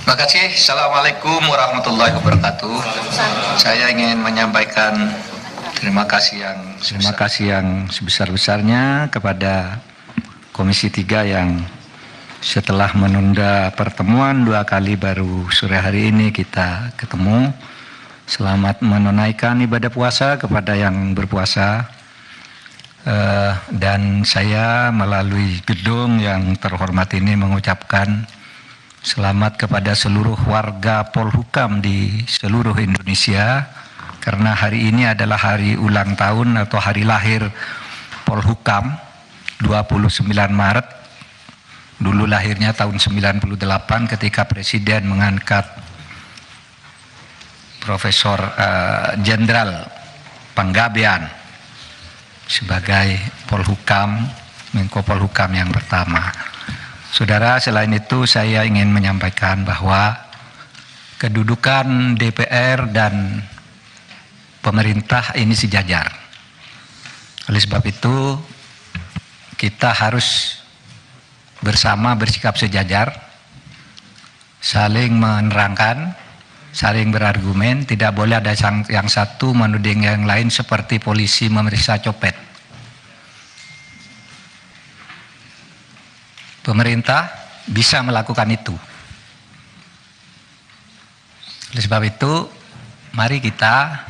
Terima kasih. Assalamualaikum warahmatullahi wabarakatuh. Saya ingin menyampaikan terima kasih yang sebesar-besarnya kepada Komisi 3 yang setelah menunda pertemuan 2 kali baru sore hari ini kita ketemu. Selamat menunaikan ibadah puasa kepada yang berpuasa. Dan saya melalui gedung yang terhormat ini mengucapkan selamat kepada seluruh warga Polhukam di seluruh Indonesia, karena hari ini adalah hari ulang tahun atau hari lahir Polhukam, 29 Maret. Dulu lahirnya tahun 98 ketika Presiden mengangkat Profesor Jenderal Panggabean sebagai Polhukam, Menko Polhukam yang pertama. Saudara, selain itu saya ingin menyampaikan bahwa kedudukan DPR dan pemerintah ini sejajar. Oleh sebab itu, kita harus bersama bersikap sejajar, saling menerangkan, saling berargumen. Tidak boleh ada yang satu menuding yang lain seperti polisi memeriksa copet. Pemerintah bisa melakukan itu. Oleh sebab itu, mari kita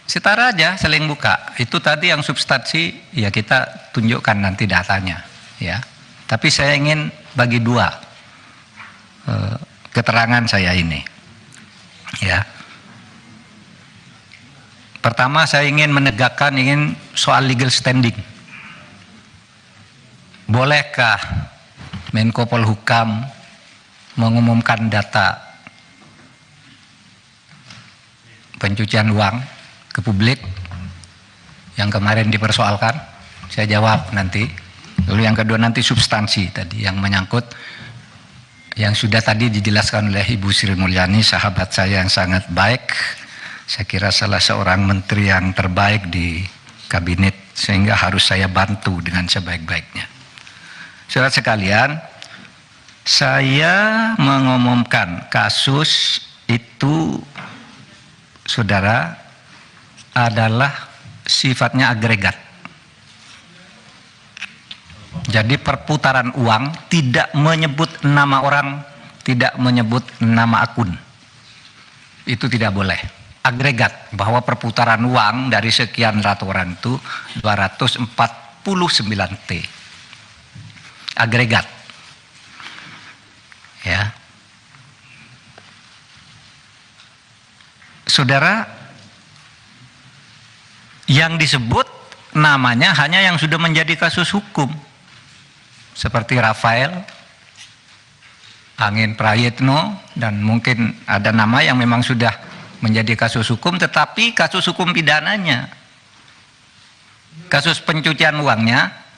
setara aja, saling buka. Itu tadi yang substansi, ya kita tunjukkan nanti datanya, ya. Tapi saya ingin bagi dua keterangan saya ini, ya. Pertama, saya ingin menegakkan soal legal standing. Bolehkah Menko Polhukam mengumumkan data pencucian uang ke publik yang kemarin dipersoalkan? Saya jawab nanti. Lalu yang kedua nanti substansi tadi yang menyangkut yang sudah tadi dijelaskan oleh Ibu Sri Mulyani, sahabat saya yang sangat baik. Saya kira salah seorang menteri yang terbaik di kabinet, sehingga harus saya bantu dengan sebaik-baiknya. Saudara sekalian, saya mengumumkan kasus itu, saudara, adalah sifatnya agregat. Jadi perputaran uang tidak menyebut nama orang, tidak menyebut nama akun. Itu tidak boleh. Agregat, bahwa perputaran uang dari sekian ratus orang itu 249 T. Agregat, ya. Saudara, yang disebut namanya hanya yang sudah menjadi kasus hukum, seperti Rafael, Angin Prayitno, dan mungkin ada nama yang memang sudah menjadi kasus hukum, tetapi kasus hukum pidananya, kasus pencucian uangnya,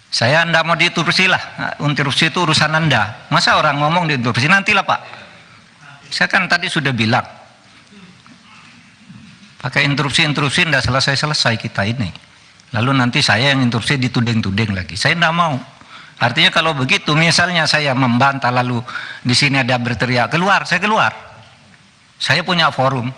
saya Anda mau diinterupsi lah, interupsi itu urusan Anda. Masa orang ngomong diinterupsi, nantilah Pak. Saya kan tadi sudah bilang, pakai interupsi tidak selesai-selesai kita ini. Lalu nanti saya yang interupsi dituding-tuding lagi. Saya tidak mau. Artinya kalau begitu, misalnya saya membantah lalu di sini ada berteriak, keluar, saya keluar. Saya punya forum.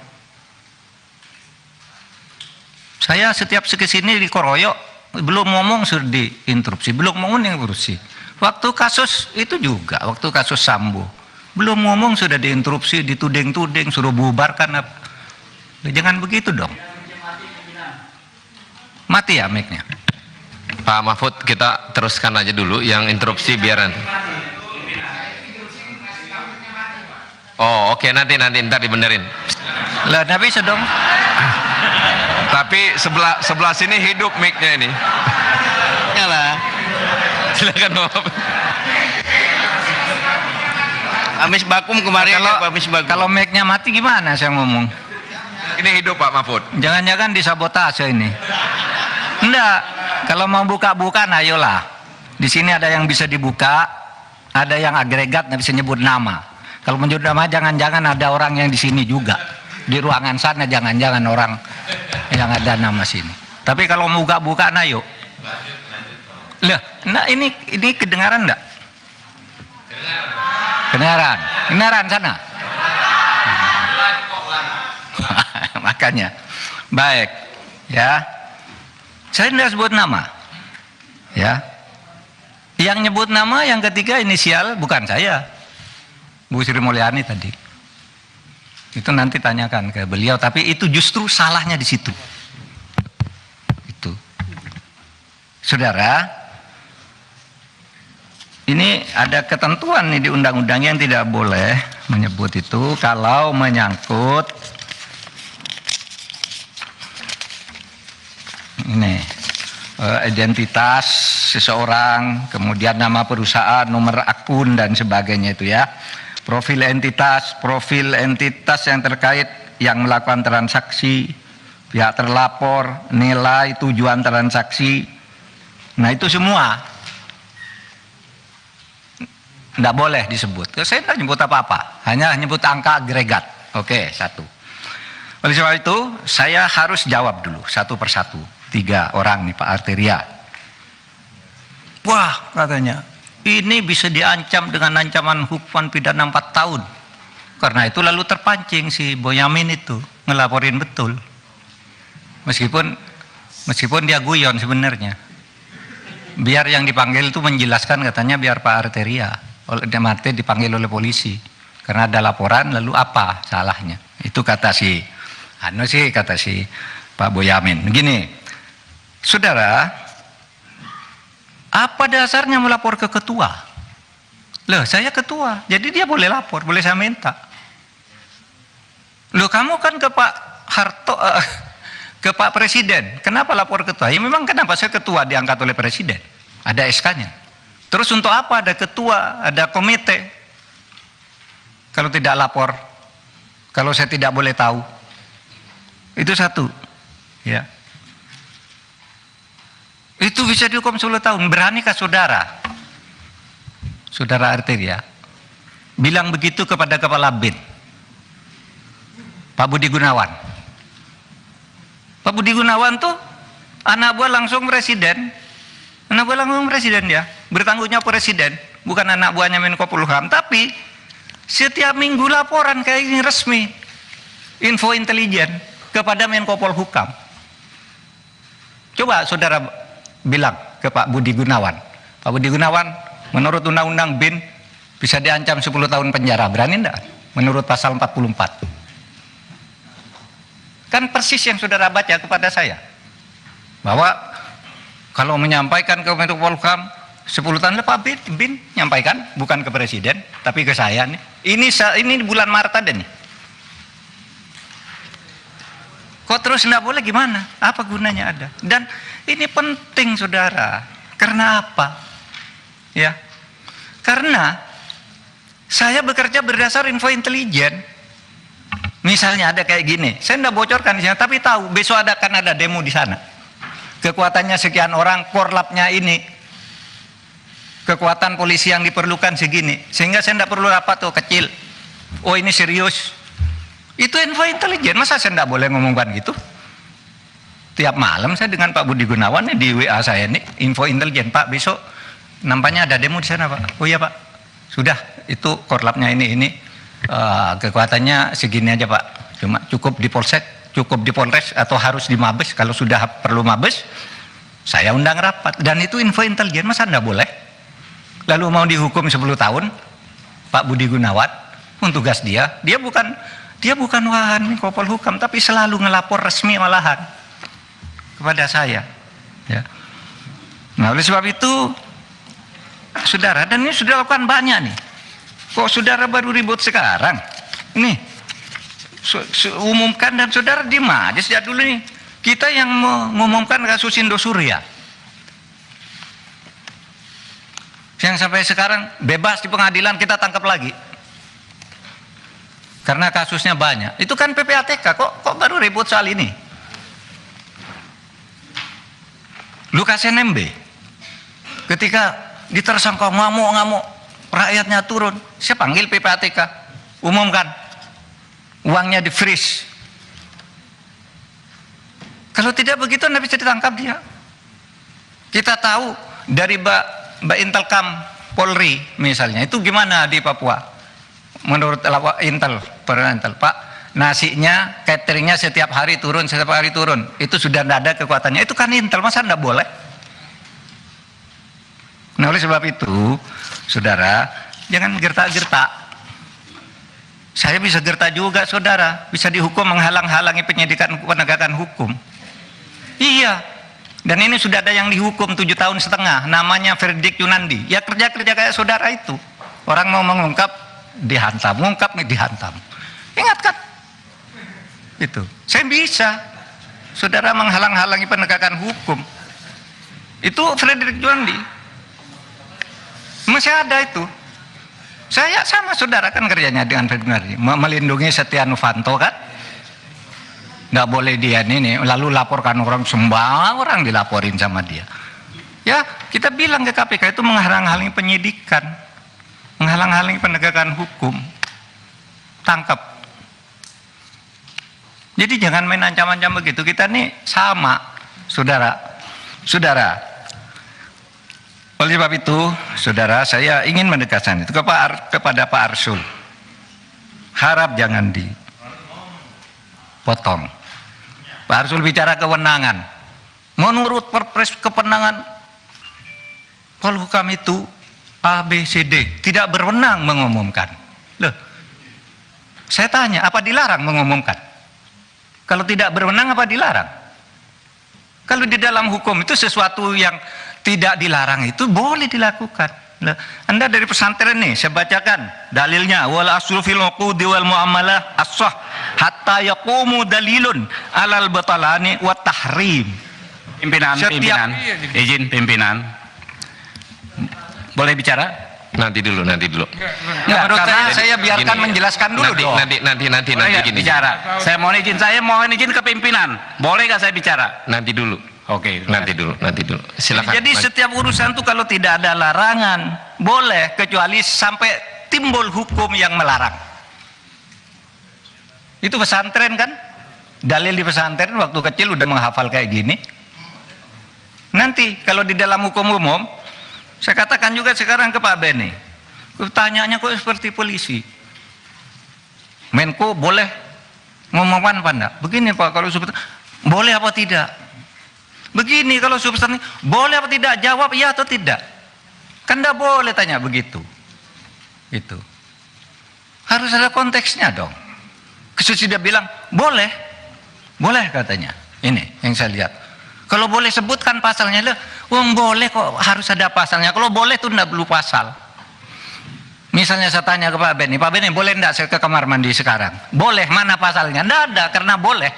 Saya setiap kesini dikoroyok. Belum ngomong sudah diinterupsi, belum ngomong diinterupsi. Waktu kasus itu juga, waktu kasus Sambo, belum ngomong sudah diinterupsi, dituding-tuding, suruh bubarkan. Jangan begitu dong. Mati ya mic-nya. Pak Mahfud, kita teruskan aja dulu yang interupsi biar nanti. Oh oke, nanti ntar dibenerin. Lah tapi sedong. Tapi sebelah sini hidup mic-nya ini. Yalah. Silakan Bapak. Amis Bakum kemarin kalau mic-nya mati gimana saya ngomong? Ini hidup Pak Mahfud. Jangan-jangan disabotase ini. Enggak. Kalau mau buka-bukaan ayolah. Di sini ada yang bisa dibuka, ada yang agregat nggak bisa nyebut nama. Kalau menyebut nama jangan-jangan ada orang yang di sini juga. Di ruangan sana jangan-jangan orang yang ada nama sini. Tapi kalau mau buka-bukaan ayo. Lah, nah ini kedengaran enggak? Kedengaran sana. Makanya, baik, ya. Saya tidak sebut nama, ya. Yang nyebut nama yang ketiga inisial bukan saya, Bu Sri Mulyani tadi. Itu nanti tanyakan ke beliau, tapi itu justru salahnya di situ. Itu. Saudara, ini ada ketentuan nih di undang-undang yang tidak boleh menyebut itu kalau menyangkut ini identitas seseorang, kemudian nama perusahaan, nomor akun dan sebagainya itu ya. Profil entitas yang terkait yang melakukan transaksi, pihak terlapor, nilai, tujuan transaksi. Nah itu semua tidak boleh disebut. Saya tidak nyebut apa-apa, hanya nyebut angka agregat. Oke, satu. Oleh sebab itu saya harus jawab dulu satu persatu. 3 orang nih Pak Arteria. Wah katanya, ini bisa diancam dengan ancaman hukuman pidana 4 tahun. Karena itu lalu terpancing si Boyamin itu ngelaporin betul. Meskipun dia guyon sebenarnya. Biar yang dipanggil itu menjelaskan, katanya biar Pak Arteria. Oleh Mate dipanggil oleh polisi. Karena ada laporan, lalu apa salahnya? Itu kata si Pak Boyamin. Begini, saudara, apa dasarnya melapor ke ketua? Loh, saya ketua, jadi dia boleh lapor, boleh saya minta. Loh, kamu kan ke Pak Harto, ke Pak Presiden, kenapa lapor ketua? Ya memang kenapa saya ketua diangkat oleh Presiden, ada SK-nya. Terus untuk apa ada ketua, ada komite? Kalau tidak lapor, kalau saya tidak boleh tahu, itu satu, ya. Itu bisa dihukum 10 tahun. Beranikah saudara Arteria bilang begitu kepada Kepala BIN Pak Budi Gunawan? Pak Budi Gunawan tuh anak buah langsung presiden. Anak buah langsung presiden dia. Bertanggungjawab presiden, bukan anak buahnya Menko Polhukam. Tapi setiap minggu laporan kayak ini resmi, info intelijen kepada Menko Polhukam. Coba saudara bilang ke Pak Budi Gunawan, Pak Budi Gunawan menurut undang-undang BIN bisa diancam 10 tahun penjara, berani enggak? Menurut pasal 44. Kan persis yang saudara baca kepada saya, bahwa kalau menyampaikan ke Menko Polhukam 10 tahun, Pak BIN nyampaikan, bukan ke presiden tapi ke saya nih. Ini bulan Maret ada nih. Kok terus enggak boleh, gimana? Apa gunanya ada? Dan ini penting saudara. Karena apa? Ya. Karena saya bekerja berdasar info intelijen. Misalnya ada kayak gini, saya enggak bocorkan di sana, tapi tahu besok akan ada demo di sana. Kekuatannya sekian orang, korlapnya ini, kekuatan polisi yang diperlukan segini, sehingga saya enggak perlu rapat tuh kecil. Oh ini serius. Itu info intelijen, masa saya tidak boleh ngomongkan gitu? Tiap malam saya dengan Pak Budi Gunawan di WA saya nih, info intelijen, Pak besok nampaknya ada demo di sana Pak. Oh iya Pak, sudah itu korlapnya ini kekuatannya segini aja Pak. Cuma cukup di Polsek, cukup di Polres atau harus di Mabes. Kalau sudah perlu Mabes, saya undang rapat. Dan itu info intelijen, masa tidak boleh? Lalu mau dihukum 10 tahun, Pak Budi Gunawan, tugas dia bukan wahan Menko Polhukam, tapi selalu ngelapor resmi malahan kepada saya. Ya. Nah oleh sebab itu, saudara, dan ini sudah lakukan banyak nih. Kok saudara baru ribut sekarang? Ini umumkan, dan saudara diem aja sejak dulu nih. Kita yang mengumumkan kasus Indosuria, yang sampai sekarang bebas di pengadilan, kita tangkap lagi. Karena kasusnya banyak. Itu kan PPATK, kok baru ribut soal ini? Lukas NMB ketika ditersangka ngamuk, rakyatnya turun, saya panggil PPATK, umumkan, uangnya di freeze. Kalau tidak begitu tidak bisa ditangkap dia. Kita tahu dari Mbak Intelkam Polri misalnya, itu gimana di Papua? menurut Intel, Pak, nasinya, cateringnya setiap hari turun, itu sudah tidak ada kekuatannya. Itu kan Intel, masa tidak boleh? Nah, oleh sebab itu, saudara, jangan gertak-gertak. Saya bisa gertak juga, saudara, bisa dihukum menghalang-halangi penyidikan penegakan hukum. Iya, dan ini sudah ada yang dihukum 7,5 tahun, namanya Verdik Yunandi. Ya kerja-kerja kayak saudara itu. Orang mau mengungkap, dihantam, dihantam. Ingat kan? Itu. Saya bisa. Saudara menghalang-halangi penegakan hukum. Itu Verdik Yunandi. Masih ada itu. Saya sama saudara kan kerjanya dengan Verdik Yunandi. Melindungi Setia Novanto kan? Nggak boleh dia ini, lalu laporkan orang, semua orang dilaporin sama dia. Ya, kita bilang ke KPK itu menghalang-halangi penyidikan, menghalang-halangi penegakan hukum. Tangkap. Jadi jangan main ancam-ancam begitu. Kita nih sama, saudara. Oleh sebab itu, saudara, saya ingin menegaskan itu kepada Pak Arsul. Harap jangan dipotong. Pak Arsul bicara kewenangan. Menurut Perpres kewenangan Polhukam itu A, B, C, D. Tidak berwenang mengumumkan. Loh, saya tanya, apa dilarang mengumumkan? Kalau tidak berwenang, apa dilarang? Kalau di dalam hukum itu sesuatu yang tidak dilarang itu boleh dilakukan. Loh, Anda dari pesantren nih, saya bacakan dalilnya. Wal aslu fil uqudi wal muamalah as-sah hatta yaqumu dalilun alal batalani wa tahrim. Pimpinan, izin pimpinan. Boleh bicara? Nanti dulu. Nggak, karena saya biarkan gini, menjelaskan dulu dong. Nanti gini. Bicara. Saya mohon izin ke pimpinan. Boleh nggak saya bicara? Nanti dulu. Oke. Nanti dulu. Silakan. Jadi setiap urusan itu kalau tidak ada larangan, boleh, kecuali sampai timbul hukum yang melarang. Itu pesantren kan? Dalil di pesantren waktu kecil udah menghafal kayak gini. Nanti kalau di dalam hukum umum, saya katakan juga sekarang ke Pak Beni, pertanyaannya kok seperti polisi. Menko boleh ngomongkan apa enggak? Begini Pak, kalau seperti boleh apa tidak? Begini kalau substansi boleh apa tidak? Jawab ya atau tidak. Kan enggak boleh tanya begitu. Itu harus ada konteksnya dong. Sesudah bilang boleh katanya. Ini yang saya lihat. Kalau boleh sebutkan pasalnya, wong boleh kok harus ada pasalnya. Kalau boleh tuh enggak perlu pasal. Misalnya saya tanya ke Pak Beni boleh enggak saya ke kamar mandi sekarang? Boleh, mana pasalnya? Enggak ada, karena boleh.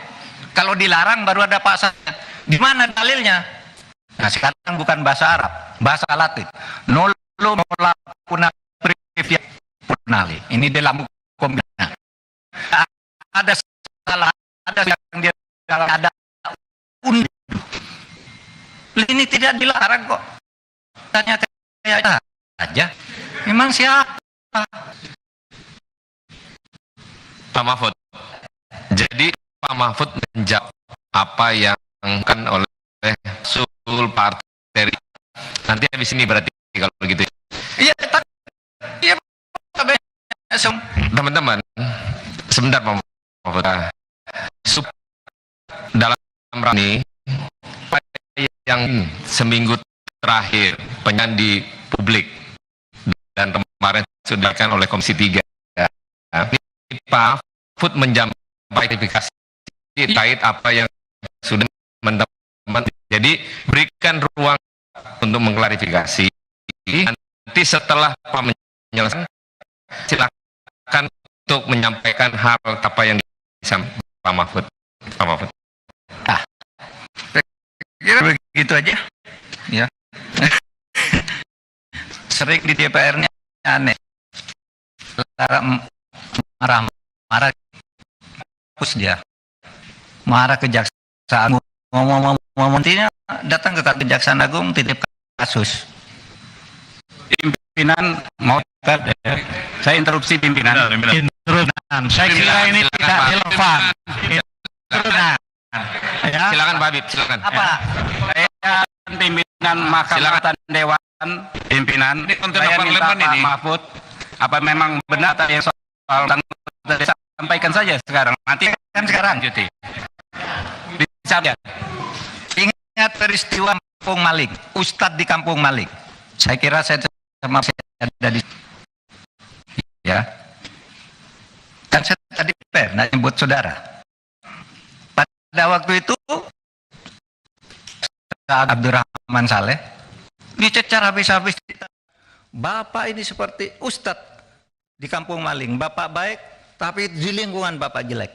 Kalau dilarang baru ada pasalnya. Di mana dalilnya? Nah sekarang bukan bahasa Arab, bahasa Latin. Nolo puna punali. Ini dalam hukum. Ada salah, ada yang dia ada undi. Ini tidak dilarang kok. Tanya kayak aja. Memang siapa? Pak Mahfud. Jadi Pak Mahfud menjawab apa yang kan oleh Sul Partai. Nanti habis ini berarti kalau begitu. Iya, iya. Teman-teman, sebentar Pak Mahfud. Dalam ini yang seminggu terakhir penyanyi di publik dan kemarin sudah dilakukan oleh Komisi 3. Pak Mahfud menjampaikan klarifikasi terkait apa yang sudah teman-teman. Jadi berikan ruang untuk mengklarifikasi. Nanti setelah Pak menyelesaikan, silakan untuk menyampaikan hal apa yang disampaikan Pak Mahfud. Pak Mahfud. Kira begitu aja. Ya. Sering di DPR-nya aneh. Marah hapus dia. Marah kejaksaan. Ngomong-ngomongnya datang ke Kejaksaan Agung titip kasus. Pimpinan mau saya interupsi pimpinan. Saya kira ini tidak relevan. Ya. Silakan Pak Habib, silakan. Apa? Saya pimpinan Mahkamah Dewan pimpinan. Ini konten Saya apa minta relevan Pak ini? Mahfud, apa memang benar tadi yang sampaikan saja sekarang. Nanti Kan sekarang. lanjuti. Bisa ya. Ingat peristiwa Kampung Malik, Ustadz di Kampung Malik. Saya kira saya sama saya ada di ya. Kan saya tadi pernah nyebut saudara. Pada waktu itu Abdurrahman Saleh dicecar habis-habis. Bapak ini seperti Ustadz di Kampung Maling. Bapak baik, tapi di lingkungan Bapak jelek.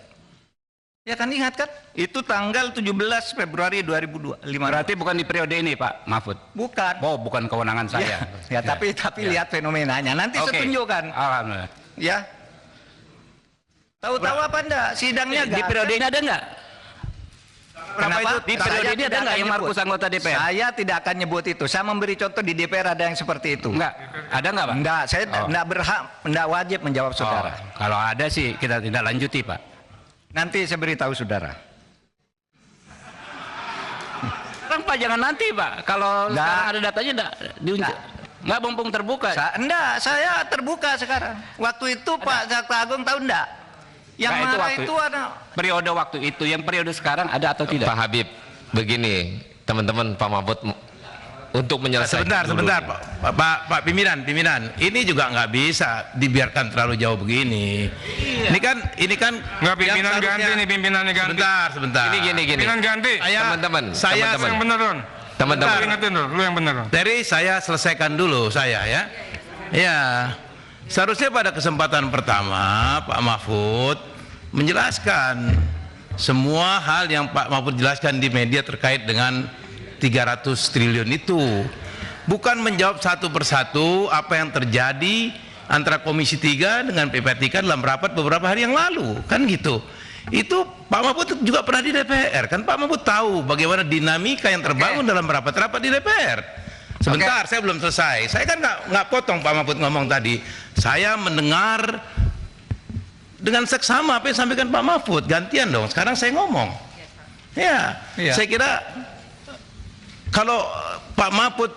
Ya kan, ingat kan? Itu tanggal 17 Februari 2005. Berarti bukan di periode ini Pak Mahfud? Bukan. Oh, bukan kewenangan saya. Ya, tapi lihat fenomenanya. Nanti saya Oke. tunjukkan. Alhamdulillah. Ya. Tahu-tahu apa enggak? Sidangnya Di periode ini ada nggak? Kenapa itu? Di periode ini ada nggak yang Markus anggota DPR? Saya tidak akan nyebut itu. Saya memberi contoh di DPR ada yang seperti itu. Enggak. Ada nggak Pak? Enggak, saya enggak berhak, enggak wajib menjawab saudara. Kalau ada sih kita tidak lanjuti Pak. Nanti saya beritahu saudara. Sekarang Pak jangan nanti Pak. Kalau Nggak. sekarang ada datanya enggak diunjuk. Nggak mumpung terbuka. Saya terbuka sekarang. Waktu itu Pak Jaksa Agung tahu enggak? Yang Nggak, marah waktu- itu ada. Periode waktu itu, yang periode sekarang ada atau tidak? Pak Habib, begini, teman-teman Pak Mahfud untuk menyelesaikan Sebentar, dulu. Pak pimpinan. Ini juga nggak bisa dibiarkan terlalu jauh begini. Ini kan Nggak, pimpinan yang ganti seharusnya- nih, pimpinannya ganti. Sebentar. Gini. Pimpinan ganti. Teman-teman, Saya- Lu yang bener, Ron. teman-teman. Lu ingetin dulu, lu yang bener, Ron. Dari saya selesaikan dulu saya ya. Ya, seharusnya pada kesempatan pertama Pak Mahfud menjelaskan semua hal yang Pak Mahfud jelaskan di media terkait dengan 300 triliun itu. Bukan menjawab satu persatu apa yang terjadi antara Komisi 3 dengan PPATK dalam rapat beberapa hari yang lalu. Kan gitu. Itu Pak Mahfud juga pernah di DPR. Kan Pak Mahfud tahu bagaimana dinamika yang terbangun dalam rapat-rapat di DPR. Sebentar, saya belum selesai. Saya kan nggak potong Pak Mahfud ngomong tadi. Saya mendengar dengan seksama apa yang disampaikan Pak Mahfud. Gantian dong. Sekarang saya ngomong. Ya, Iya. saya kira kalau Pak Mahfud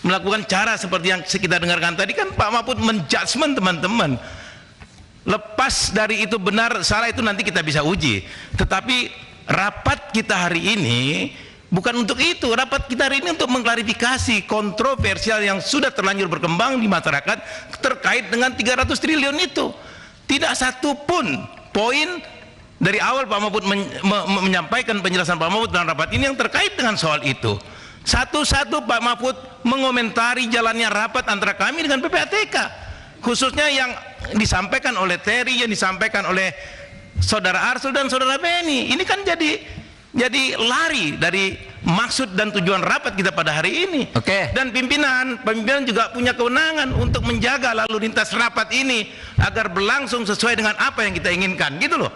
melakukan cara seperti yang kita dengarkan tadi, kan Pak Mahfud menjudgment teman-teman. Lepas dari itu benar salah itu nanti kita bisa uji. Tetapi rapat kita hari ini bukan untuk itu. Rapat kita hari ini untuk mengklarifikasi kontroversial yang sudah terlanjur berkembang di masyarakat terkait dengan 300 triliun itu. Tidak satu pun poin dari awal Pak Mahfud menyampaikan penjelasan Pak Mahfud dalam rapat ini yang terkait dengan soal itu. Satu-satu Pak Mahfud mengomentari jalannya rapat antara kami dengan PPATK, khususnya yang disampaikan oleh Terry, yang disampaikan oleh saudara Arsul dan saudara Beni. Ini kan jadi lari dari maksud dan tujuan rapat kita pada hari ini. Oke. Dan pimpinan juga punya kewenangan untuk menjaga lalu lintas rapat ini agar berlangsung sesuai dengan apa yang kita inginkan, gitu loh.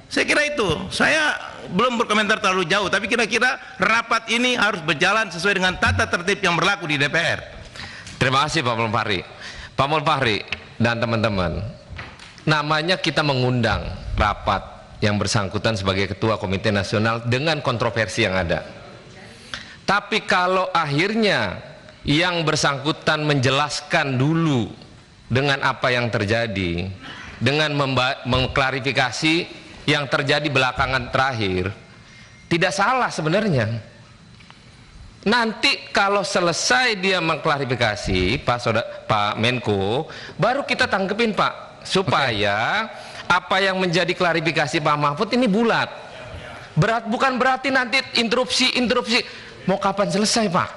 Saya kira itu. Saya belum berkomentar terlalu jauh, tapi kira-kira rapat ini harus berjalan sesuai dengan tata tertib yang berlaku di DPR. Terima kasih Pak Mulfahri. Pak Mulfahri dan teman-teman, namanya kita mengundang rapat yang bersangkutan sebagai Ketua Komite Nasional dengan kontroversi yang ada. Tapi kalau akhirnya yang bersangkutan menjelaskan dulu dengan apa yang terjadi, dengan mengklarifikasi yang terjadi belakangan terakhir, tidak salah sebenarnya. Nanti kalau selesai dia mengklarifikasi Pak Menko, baru kita tangkepin Pak, supaya apa yang menjadi klarifikasi Pak Mahfud ini bulat. Bukan berarti nanti interupsi. Mau kapan selesai Pak?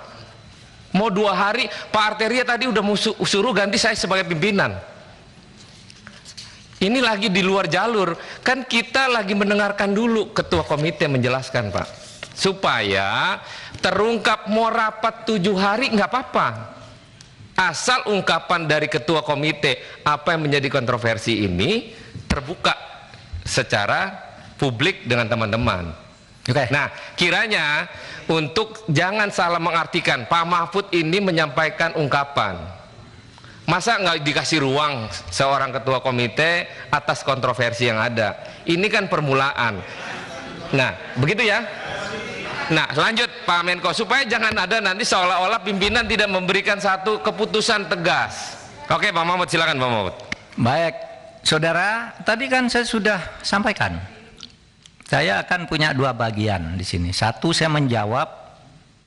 Mau 2 hari? Pak Arteria tadi udah suruh ganti saya sebagai pimpinan. Ini lagi di luar jalur. Kan kita lagi mendengarkan dulu ketua komite menjelaskan Pak, supaya terungkap. Mau rapat 7 hari nggak apa-apa, asal ungkapan dari ketua komite apa yang menjadi kontroversi ini terbuka secara publik dengan teman-teman. Nah, kiranya untuk jangan salah mengartikan Pak Mahfud ini menyampaikan ungkapan. Masa nggak dikasih ruang seorang ketua komite atas kontroversi yang ada? Ini kan permulaan. Nah, begitu ya. Nah, lanjut Pak Menko, supaya jangan ada nanti seolah-olah pimpinan tidak memberikan satu keputusan tegas. Oke, Pak Mahfud, silakan Pak Mahfud. Baik, saudara, tadi kan saya sudah sampaikan. Saya akan punya dua bagian di sini. Satu, saya menjawab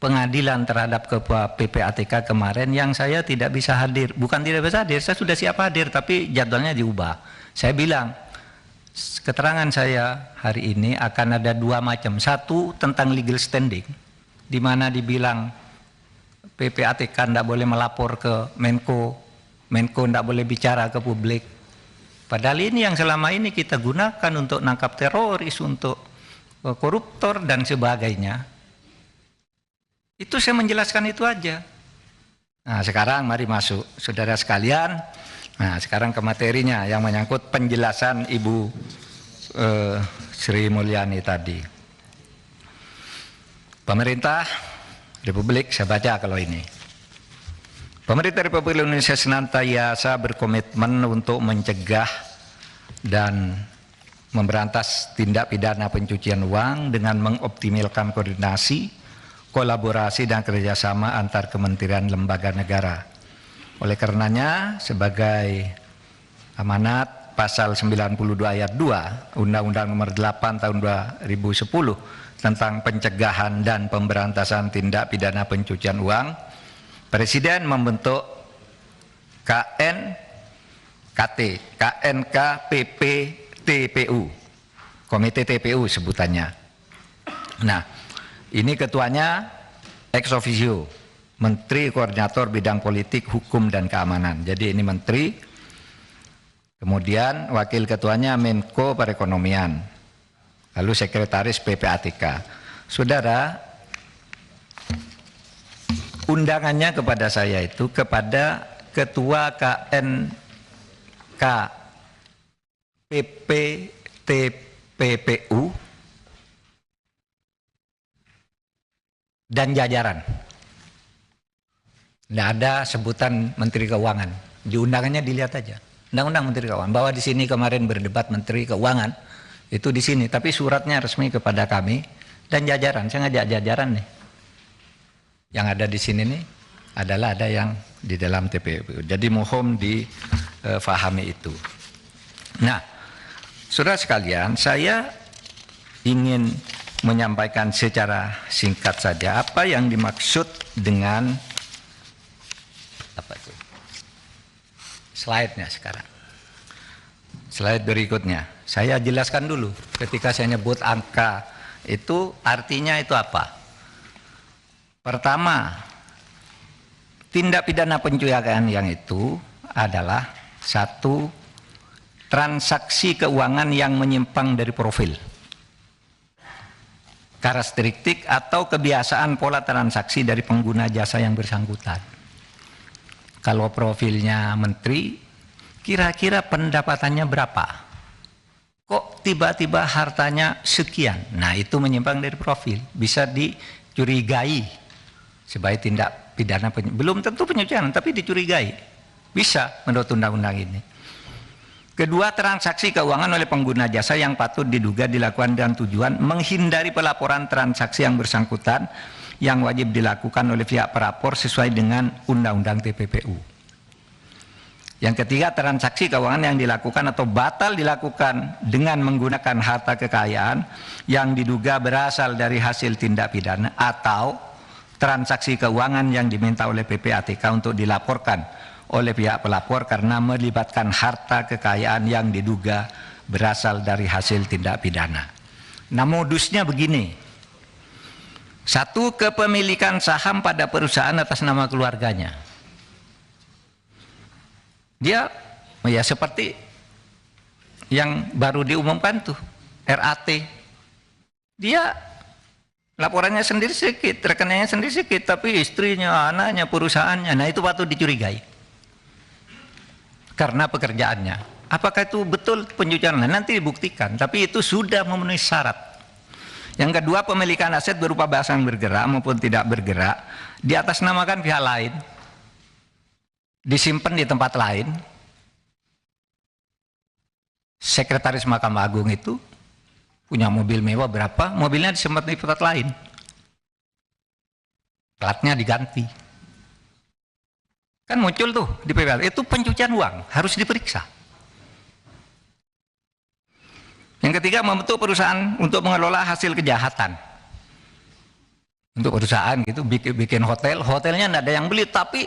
pengadilan terhadap ketua PPATK kemarin yang saya tidak bisa hadir. Bukan tidak bisa hadir, saya sudah siap hadir, tapi jadwalnya diubah. Saya bilang, keterangan saya hari ini akan ada dua macam. Satu, tentang legal standing, di mana dibilang PPATK tidak boleh melapor ke Menko, Menko tidak boleh bicara ke publik. Padahal ini yang selama ini kita gunakan untuk nangkap teroris, untuk koruptor dan sebagainya. Itu saya menjelaskan itu aja. Nah sekarang mari masuk, saudara sekalian. Nah sekarang ke materinya yang menyangkut penjelasan Ibu Sri Mulyani tadi. Pemerintah Republik, saya baca kalau ini. Pemerintah Republik Indonesia senantiasa berkomitmen untuk mencegah dan memberantas tindak pidana pencucian uang dengan mengoptimalkan koordinasi, kolaborasi dan kerjasama antar kementerian lembaga negara. Oleh karenanya, sebagai amanat pasal 92 ayat 2 Undang-Undang Nomor 8 Tahun 2010 tentang pencegahan dan pemberantasan tindak pidana pencucian uang, Presiden membentuk KNKPP TPU, Komite TPU sebutannya. Nah, ini ketuanya ex officio, Menteri Koordinator Bidang Politik, Hukum dan Keamanan. Jadi ini Menteri, kemudian Wakil Ketuanya Menko Perekonomian, lalu Sekretaris PPATK. Saudara, undangannya kepada saya itu kepada Ketua KNKPPTPPU dan jajaran. Tidak ada sebutan Menteri Keuangan. Di undangannya dilihat aja. Undang-Undang Menteri Keuangan. Bahwa di sini kemarin berdebat Menteri Keuangan itu di sini. Tapi suratnya resmi kepada kami dan jajaran. Saya ngajak jajaran nih. Yang ada di sini nih adalah ada yang di dalam TPU. Jadi mohon difahami itu. Nah, saudara sekalian, saya ingin menyampaikan secara singkat saja apa yang dimaksud dengan apa itu? Slide-nya sekarang. Slide berikutnya. Saya jelaskan dulu ketika saya nyebut angka itu artinya itu apa? Pertama, tindak pidana pencucian yang itu adalah satu, transaksi keuangan yang menyimpang dari profil, karakteristik atau kebiasaan pola transaksi dari pengguna jasa yang bersangkutan. Kalau profilnya menteri, kira-kira pendapatannya berapa? Kok tiba-tiba hartanya sekian? Nah itu menyimpang dari profil, bisa dicurigai sebagai tindak pidana belum tentu pencucian, tapi dicurigai. Bisa menurut undang-undang ini. Kedua, transaksi keuangan oleh pengguna jasa yang patut diduga dilakukan dengan tujuan menghindari pelaporan transaksi yang bersangkutan yang wajib dilakukan oleh pihak pelapor sesuai dengan Undang-Undang TPPU. Yang ketiga, transaksi keuangan yang dilakukan atau batal dilakukan dengan menggunakan harta kekayaan yang diduga berasal dari hasil tindak pidana atau transaksi keuangan yang diminta oleh PPATK untuk dilaporkan oleh pihak pelapor karena melibatkan harta kekayaan yang diduga berasal dari hasil tindak pidana. Nah modusnya begini. Satu, kepemilikan saham pada perusahaan atas nama keluarganya. Dia ya seperti yang baru diumumkan tuh, RAT. Dia laporannya sendiri sedikit, rekeningnya sendiri sedikit, tapi istrinya, anaknya, perusahaannya, nah itu patut dicurigai karena pekerjaannya. Apakah itu betul pencucian? Nanti dibuktikan, tapi itu sudah memenuhi syarat. Yang kedua, pemilikan aset berupa barang yang bergerak maupun tidak bergerak diatasnamakan pihak lain, disimpan di tempat lain. Sekretaris Mahkamah Agung itu punya mobil mewah berapa, mobilnya disimpan di tempat lain, platnya diganti, kan muncul tuh di PPATK. Itu pencucian uang, harus diperiksa. Yang ketiga, membentuk perusahaan untuk mengelola hasil kejahatan. Untuk perusahaan gitu, bikin hotel, hotelnya tidak ada yang beli, tapi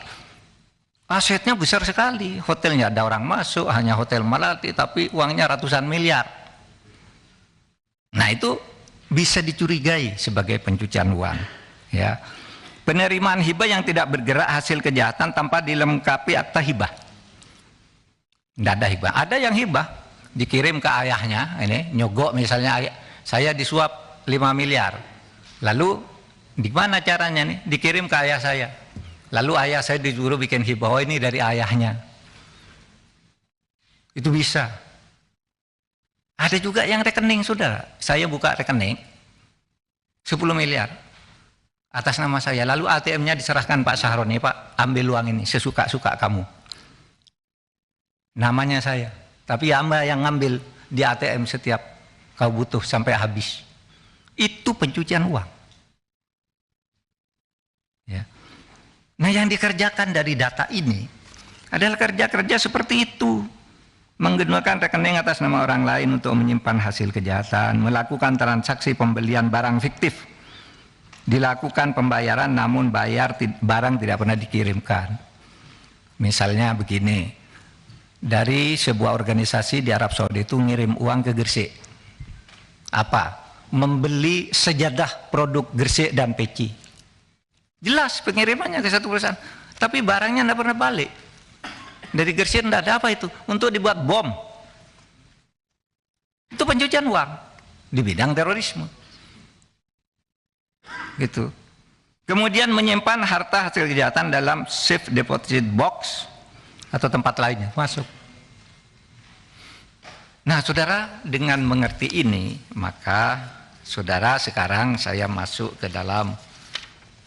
asetnya besar sekali. Hotelnya ada orang masuk, hanya hotel Melati, tapi uangnya ratusan miliar. Nah itu bisa dicurigai sebagai pencucian uang. Ya. Penerimaan hibah yang tidak bergerak hasil kejahatan tanpa dilengkapi akta hibah. Tidak ada hibah. Ada yang hibah dikirim ke ayahnya, ini nyogok misalnya, saya disuap 5 miliar. Lalu di mana caranya nih? Dikirim ke ayah saya. Lalu ayah saya disuruh bikin hibah, oh ini dari ayahnya. Itu bisa. Ada juga yang rekening, saudara. Saya buka rekening 10 miliar atas nama saya. Lalu ATM-nya diserahkan Pak Sahroni, Pak ambil uang ini sesuka-suka kamu. Namanya saya. Tapi Anda yang ngambil di ATM setiap kau butuh sampai habis. Itu pencucian uang. Ya. Nah yang dikerjakan dari data ini adalah kerja-kerja seperti itu. Menggunakan rekening atas nama orang lain untuk menyimpan hasil kejahatan, melakukan transaksi pembelian barang fiktif, dilakukan pembayaran namun barang tidak pernah dikirimkan. Misalnya begini, dari sebuah organisasi di Arab Saudi itu ngirim uang ke Gresik. Apa? Membeli sejadah produk Gresik dan peci. Jelas pengirimannya ke satu perusahaan, tapi barangnya tidak pernah balik. Dari Gresik tidak ada apa itu, untuk dibuat bom. Itu pencucian uang di bidang terorisme. Gitu. Kemudian menyimpan harta hasil kejahatan dalam safe deposit box atau tempat lainnya masuk. Nah, saudara, dengan mengerti ini, maka saudara sekarang saya masuk ke dalam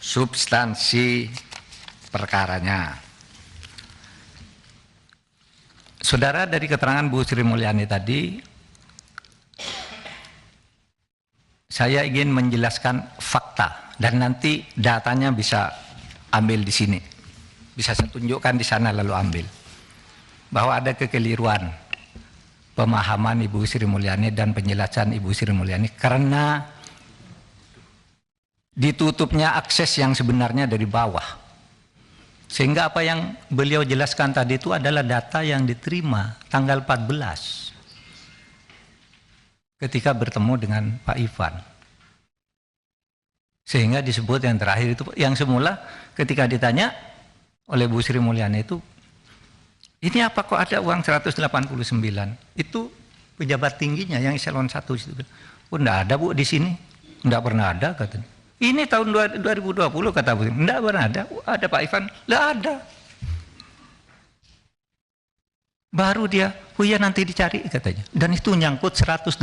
substansi perkaranya. Saudara, dari keterangan Bu Sri Mulyani tadi, saya ingin menjelaskan fakta dan nanti datanya bisa ambil di sini. Bisa saya tunjukkan di sana lalu ambil. Bahwa ada kekeliruan pemahaman Ibu Sri Mulyani dan penjelasan Ibu Sri Mulyani karena ditutupnya akses yang sebenarnya dari bawah. Sehingga apa yang beliau jelaskan tadi itu adalah data yang diterima tanggal 14 ketika bertemu dengan Pak Ivan. Sehingga disebut yang terakhir itu, yang semula ketika ditanya oleh Bu Sri Mulyani itu, ini apa kok ada uang 189? Itu pejabat tingginya yang eselon 1 itu. Oh enggak ada Bu di sini. Enggak pernah ada katanya. Ini tahun 2020 kata Bu Sri. Enggak pernah ada. Ada Pak Ivan. Enggak ada. Baru dia, oh iya nanti dicari katanya. Dan itu nyangkut 189.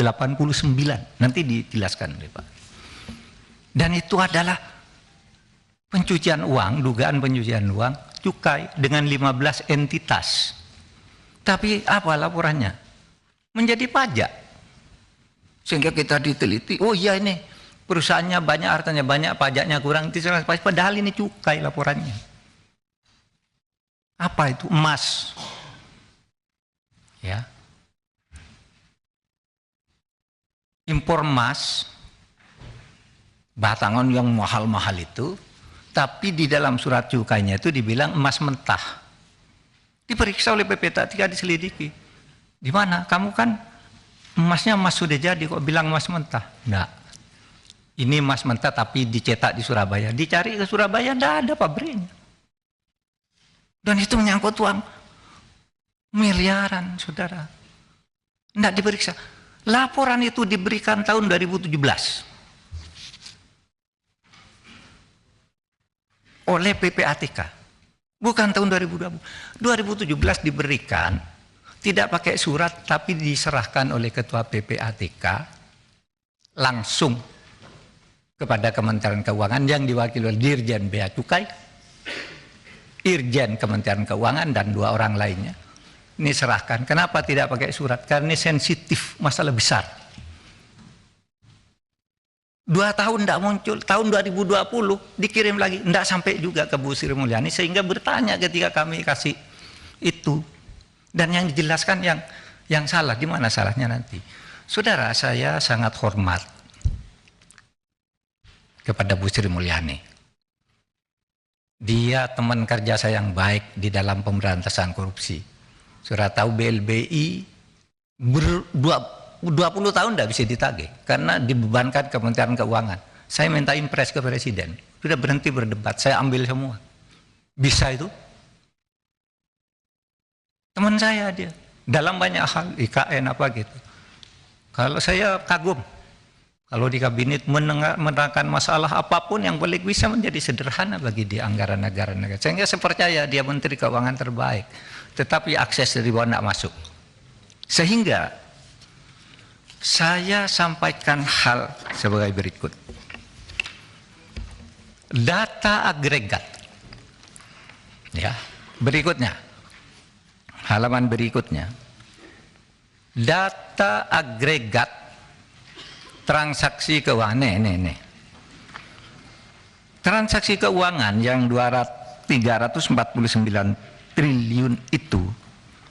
Nanti dijelaskan oleh Pak. Dan itu adalah pencucian uang, dugaan pencucian uang, cukai dengan 15 entitas. Tapi apa laporannya? Menjadi pajak. Sehingga kita diteliti, oh iya ini perusahaannya banyak, hartanya banyak, pajaknya kurang, padahal ini cukai laporannya. Apa itu? Emas. Ya. Impor emas, batangan yang mahal-mahal itu, tapi di dalam surat cukainya itu dibilang emas mentah. Diperiksa oleh PPT, diselidiki. Di mana? Kamu kan emasnya emas sudah jadi, kok bilang emas mentah? Enggak. Ini emas mentah tapi dicetak di Surabaya. Dicari ke Surabaya, enggak ada pabriknya. Dan itu menyangkut uang miliaran, saudara. Enggak diperiksa. Laporan itu diberikan tahun 2017. Oleh PPATK, bukan tahun 2020. 2017 diberikan, tidak pakai surat, tapi diserahkan oleh Ketua PPATK langsung kepada Kementerian Keuangan yang diwakili oleh Dirjen Bea Cukai, Irjen Kementerian Keuangan, dan 2 orang lainnya. Ini serahkan. Kenapa tidak pakai surat? Karena ini sensitif, masalah besar. 2 tahun tidak muncul, tahun 2020 dikirim lagi, tidak sampai juga ke Bu Sri Mulyani, sehingga bertanya ketika kami kasih itu, dan yang dijelaskan yang salah, di mana salahnya nanti? Saudara, saya sangat hormat kepada Bu Sri Mulyani. Dia teman kerja saya yang baik di dalam pemberantasan korupsi. Saudara tahu BLBI 20 tahun tidak bisa ditagih karena dibebankan Kementerian Keuangan. Saya minta impres ke Presiden, sudah berhenti berdebat, saya ambil semua. Bisa itu? Teman saya dia, dalam banyak hal, IKN apa gitu. Kalau saya kagum, kalau di kabinet menerangkan masalah apapun yang boleh bisa menjadi sederhana bagi di anggaran negara. Sehingga saya percaya dia Menteri Keuangan terbaik. Tetapi akses dari bawah tidak masuk. Sehingga saya sampaikan hal sebagai berikut. Data agregat. Ya, berikutnya. Halaman berikutnya. Data agregat transaksi keuangan. Nih. Transaksi keuangan yang 349 triliun itu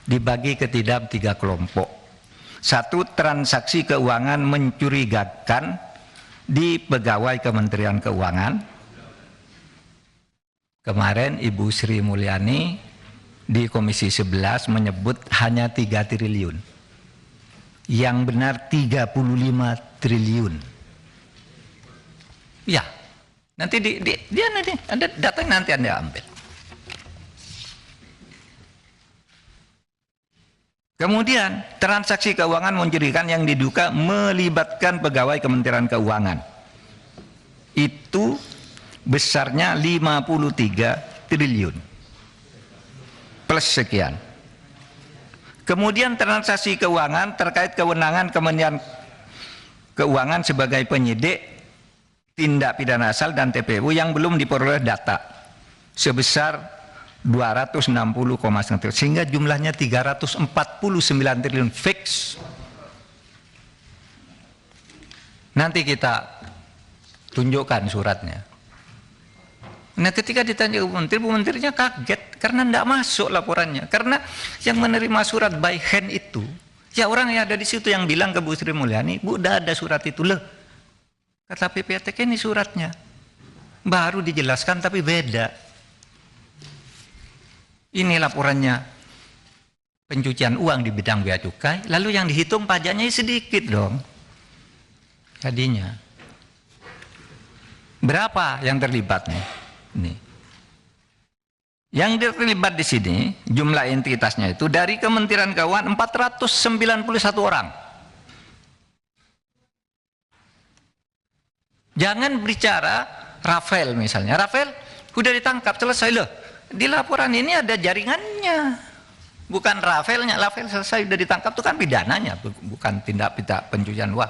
dibagi ke dalam 3 kelompok. Satu, transaksi keuangan mencurigakan di pegawai Kementerian Keuangan. Kemarin Ibu Sri Mulyani di Komisi 11 menyebut hanya 3 triliun. Yang benar 35 triliun. Ya, nanti dia nanti ada data yang nanti Anda ambil. Kemudian transaksi keuangan mencurigakan yang diduga melibatkan pegawai Kementerian Keuangan. Itu besarnya 53 triliun. Plus sekian. Kemudian transaksi keuangan terkait kewenangan Kementerian Keuangan sebagai penyidik tindak pidana asal dan TPU yang belum diperoleh data sebesar 260,1 sehingga jumlahnya 349 triliun fix. Nanti kita tunjukkan suratnya. Nah, ketika ditanya Bu Menteri, Bu Menterinya kaget karena tidak masuk laporannya. Karena yang menerima surat by hand itu, ya orang yang ada di situ yang bilang ke Bu Sri Mulyani, Bu, udah ada surat itu loh. Kata PPATK ini suratnya. Baru dijelaskan tapi beda. Ini laporannya pencucian uang di bidang bea cukai, lalu yang dihitung pajaknya sedikit dong. Jadinya. Berapa yang terlibat nih? Nih. Yang terlibat di sini jumlah entitasnya itu dari Kementerian Keuangan 491 orang. Jangan bicara Rafael misalnya. Rafael udah ditangkap selesai loh. Di laporan ini ada jaringannya. Bukan Rafaelnya. Rafael selesai udah ditangkap itu kan pidananya, bukan tindak pidana pencucian uang.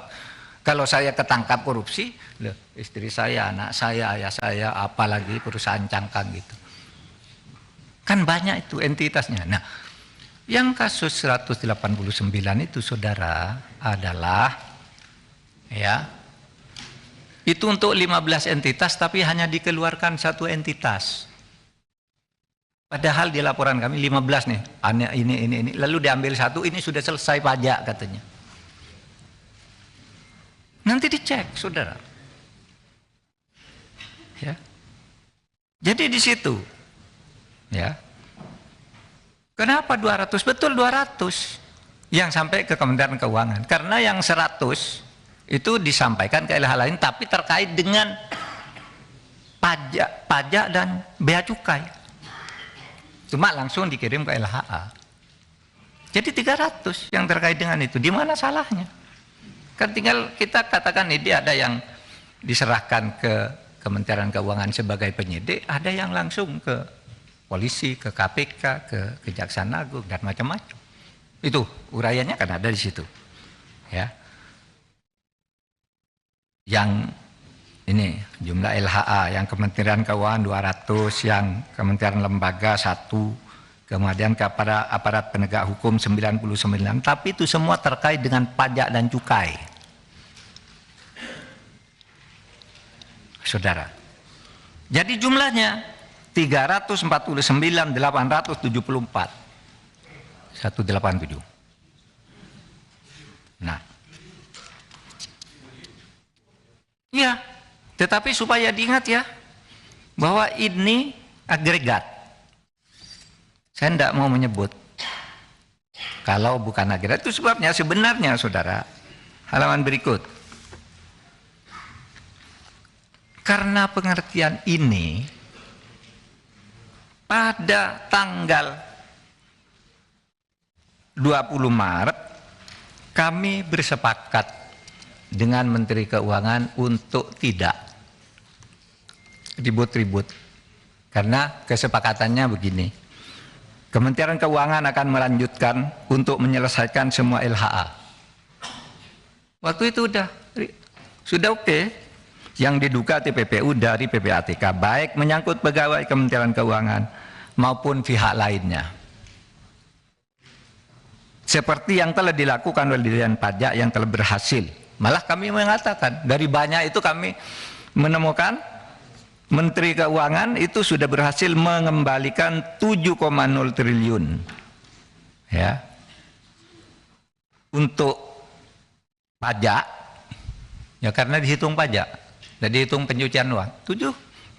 Kalau saya ketangkap korupsi, loh, istri saya, anak saya, ayah saya, apalagi perusahaan cangkang gitu. Kan banyak itu entitasnya. Nah, yang kasus 189 itu saudara adalah ya itu untuk 15 entitas tapi hanya dikeluarkan 1 entitas. Padahal di laporan kami 15 nih, ini lalu diambil 1, ini sudah selesai pajak katanya. Nanti dicek, saudara. Ya. Jadi di situ, ya. Kenapa 200? Betul 200 yang sampai ke Kementerian Keuangan. Karena yang 100 itu disampaikan ke LH lain, tapi terkait dengan pajak dan bea cukai. Cuma langsung dikirim ke LHA. Jadi 300 yang terkait dengan itu. Di mana salahnya? Kan tinggal kita katakan ini ada yang diserahkan ke Kementerian Keuangan sebagai penyidik, ada yang langsung ke polisi, ke KPK, ke Kejaksaan Agung dan macam-macam. Itu uraiannya kan ada di situ. Ya. Yang ini jumlah LHA, yang Kementerian Keuangan 200, yang Kementerian Lembaga 1, kemudian kepada aparat penegak hukum 99, tapi itu semua terkait dengan pajak dan cukai. Saudara. Jadi jumlahnya 349.874. 187. Nah, Ya, tetapi supaya diingat ya, bahwa ini agregat. Saya tidak mau menyebut. Kalau bukan agregat, itu sebabnya sebenarnya saudara, halaman berikut. Karena pengertian ini, pada tanggal 20 Maret, kami bersepakat dengan Menteri Keuangan untuk tidak ribut-ribut. Karena kesepakatannya begini, Kementerian Keuangan akan melanjutkan untuk menyelesaikan semua LHA. Waktu itu sudah oke. Yang diduga TPPU dari PPATK, baik menyangkut pegawai Kementerian Keuangan maupun pihak lainnya. Seperti yang telah dilakukan oleh Dirjen Pajak yang telah berhasil. Malah kami mengatakan, dari banyak itu kami menemukan Menteri Keuangan itu sudah berhasil mengembalikan 7,0 triliun ya, untuk pajak, ya karena dihitung pajak. Jadi hitung pencucian uang 7,8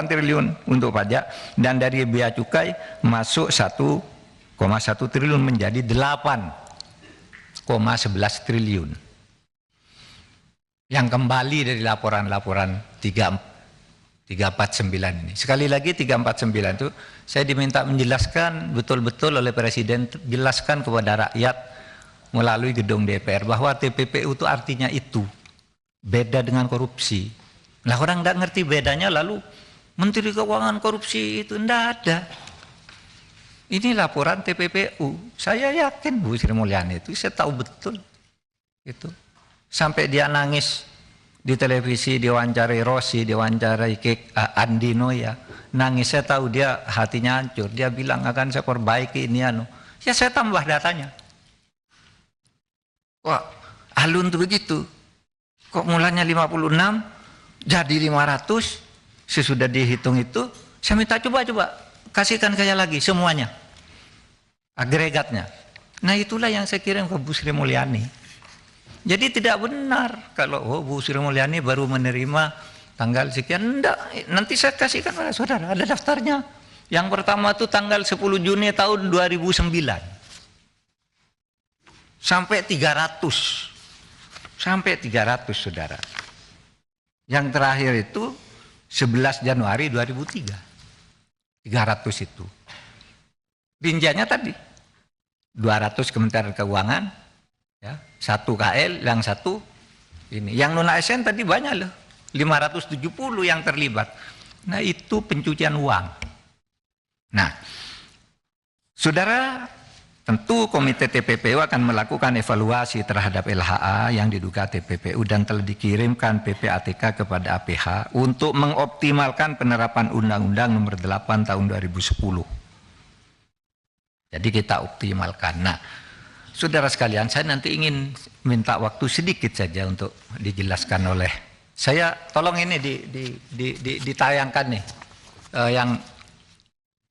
triliun untuk pajak, dan dari bea cukai masuk 1,1 triliun menjadi 8,11 triliun yang kembali dari laporan-laporan 349 ini. Sekali lagi 349 itu saya diminta menjelaskan betul-betul oleh Presiden, jelaskan kepada rakyat melalui gedung DPR bahwa TPPU itu artinya itu beda dengan korupsi. Lah orang tidak ngerti bedanya, lalu Menteri Keuangan korupsi itu tidak ada. Ini laporan TPPU. Saya yakin Bu Sri Mulyani itu, saya tahu betul itu. Sampai dia nangis di televisi, diwawancarai Rossi, diwawancarai Andi Noya, nangis. Saya tahu dia hatinya hancur. Dia bilang akan saya perbaiki ini anu. Ya saya tambah datanya. Wah, alun tuh begitu. Kok mulanya 56 jadi 500, sesudah dihitung itu, saya minta coba kasihkan saya lagi semuanya, agregatnya. Nah itulah yang saya kirim ke Bu Sri Mulyani. Jadi tidak benar kalau Bu Sri Mulyani baru menerima tanggal sekian, enggak, nanti saya kasihkan pada saudara, ada daftarnya. Yang pertama itu tanggal 10 Juni tahun 2009 sampai 300 saudara. Yang terakhir itu 11 Januari 2003. 300 itu. Rinciannya tadi 200 Kementerian Keuangan, ya, 1 KL, yang 1 ini. Yang non ASN tadi banyak loh, 570 yang terlibat. Nah itu pencucian uang. Nah, saudara, tentu Komite TPPU akan melakukan evaluasi terhadap LHA yang diduga TPPU dan telah dikirimkan PPATK kepada APH untuk mengoptimalkan penerapan Undang-Undang Nomor 8 Tahun 2010. Jadi kita optimalkan. Nah, saudara sekalian, saya nanti ingin minta waktu sedikit saja untuk dijelaskan oleh saya. Tolong ini ditayangkan nih,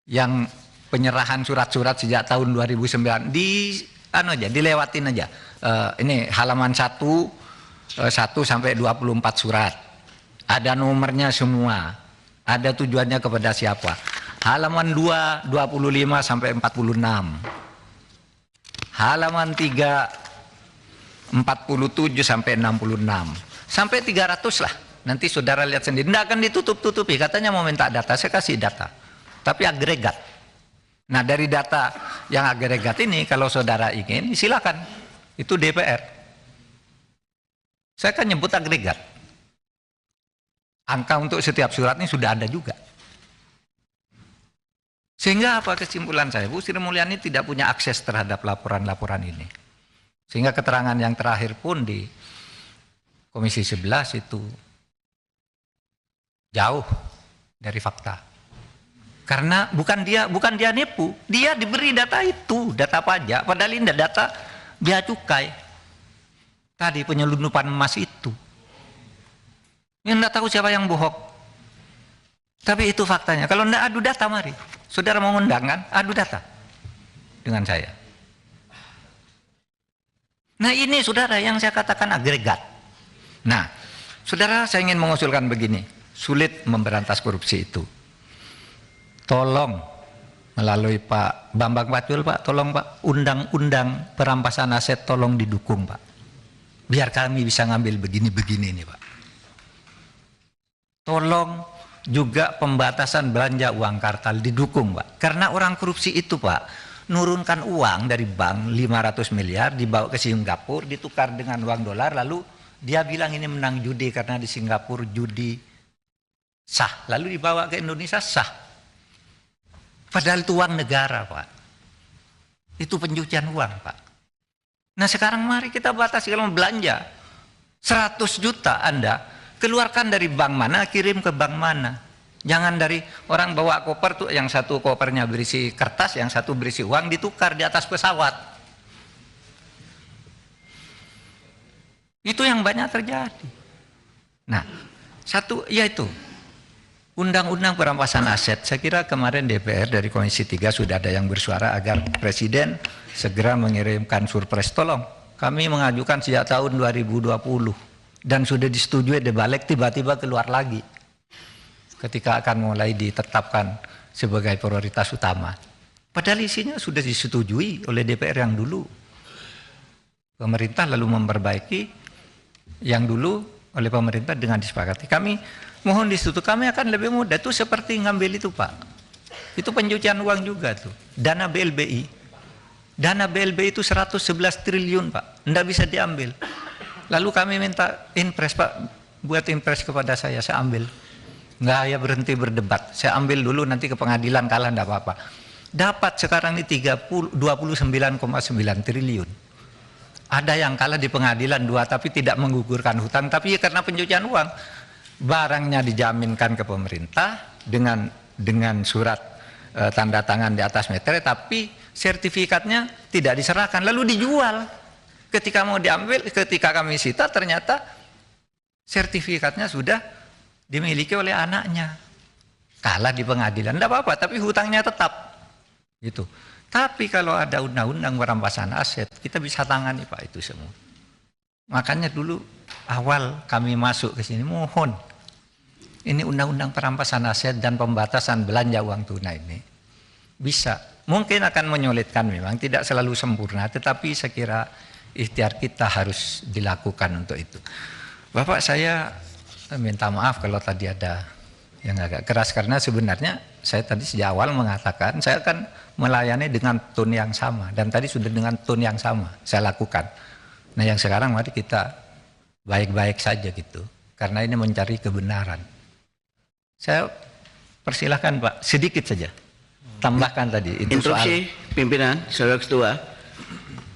yang penyerahan surat-surat sejak tahun 2009 dilewatin aja. Ini halaman 1 sampai 24 surat. Ada nomornya semua. Ada tujuannya kepada siapa. Halaman 2 25 sampai 46. Halaman 3 47 sampai 66. Sampai 300 lah. Nanti saudara lihat sendiri. Tidak akan ditutup-tutupi. Katanya mau minta data, saya kasih data. Tapi agregat. Nah dari data yang agregat ini, kalau saudara ingin, silakan. Itu DPR. Saya akan nyebut agregat. Angka untuk setiap surat ini sudah ada juga. Sehingga apa kesimpulan saya? Bu Sri Mulyani tidak punya akses terhadap laporan-laporan ini. Sehingga keterangan yang terakhir pun di Komisi 11 itu jauh dari fakta. Karena bukan dia nipu, dia diberi data itu, data pajak, padahal ini data bea cukai. Tadi penyelundupan emas itu. Yang tidak tahu siapa yang bohong. Tapi itu faktanya. Kalau tidak adu data, mari. Saudara mau ngundang kan? Adu data dengan saya. Nah ini saudara yang saya katakan agregat. Nah Saudara, saya ingin mengusulkan begini, sulit memberantas korupsi itu. Tolong melalui Pak Bambang Pacul, Pak, tolong Pak, undang-undang perampasan aset tolong didukung Pak. Biar kami bisa ngambil begini-begini nih Pak. Tolong juga pembatasan belanja uang kartal didukung Pak. Karena orang korupsi itu Pak, nurunkan uang dari bank 500 miliar dibawa ke Singapura, ditukar dengan uang dolar, lalu dia bilang ini menang judi karena di Singapura judi sah. Lalu dibawa ke Indonesia sah. Padahal itu uang negara Pak. Itu pencucian uang Pak. Nah sekarang mari kita batasi, kalau belanja 100 juta Anda keluarkan dari bank mana, kirim ke bank mana. Jangan dari orang bawa koper tuh, yang satu kopernya berisi kertas, yang satu berisi uang, ditukar di atas pesawat. Itu yang banyak terjadi. Nah, satu yaitu undang-undang perampasan aset. Saya kira kemarin DPR dari Komisi 3 sudah ada yang bersuara agar Presiden segera mengirimkan surpres. Tolong, kami mengajukan sejak tahun 2020 dan sudah disetujui di balik, tiba-tiba keluar lagi ketika akan mulai ditetapkan sebagai prioritas utama. Padahal isinya sudah disetujui oleh DPR yang dulu. Pemerintah lalu memperbaiki yang dulu oleh pemerintah dengan disepakati. Kami mohon disetujui, kami akan lebih mudah. Itu seperti ngambil itu Pak. Itu pencucian uang juga tuh. Dana BLBI. Dana BLBI itu 111 triliun Pak. Nggak bisa diambil. Lalu kami minta impres Pak. Buat impres kepada saya ambil. Nggak ya berhenti berdebat. Saya ambil dulu, nanti ke pengadilan kalah nggak apa-apa. Dapat sekarang ini 29,9 triliun. Ada yang kalah di pengadilan 2 tapi tidak menggugurkan hutang, tapi karena pencucian uang. Barangnya dijaminkan ke pemerintah dengan surat tanda tangan di atas meterai, tapi sertifikatnya tidak diserahkan, lalu dijual. Ketika mau diambil, ketika kami sita, ternyata sertifikatnya sudah dimiliki oleh anaknya. Kalah di pengadilan, tidak apa-apa, tapi hutangnya tetap. Gitu. Tapi kalau ada undang-undang perampasan aset, kita bisa tangani Pak itu semua. Makanya dulu awal kami masuk ke sini, mohon ini undang-undang perampasan aset dan pembatasan belanja uang tunai ini bisa, mungkin akan menyulitkan, memang tidak selalu sempurna, tetapi saya kira ikhtiar kita harus dilakukan untuk itu. Bapak, saya minta maaf kalau tadi ada yang agak keras, karena sebenarnya saya tadi sejak awal mengatakan saya akan melayani dengan tone yang sama, dan tadi sudah dengan tone yang sama saya lakukan. Nah yang sekarang mari kita baik-baik saja gitu, karena ini mencari kebenaran. Saya persilahkan Pak, sedikit saja tambahkan tadi itu instruksi soal pimpinan Saudara Ketua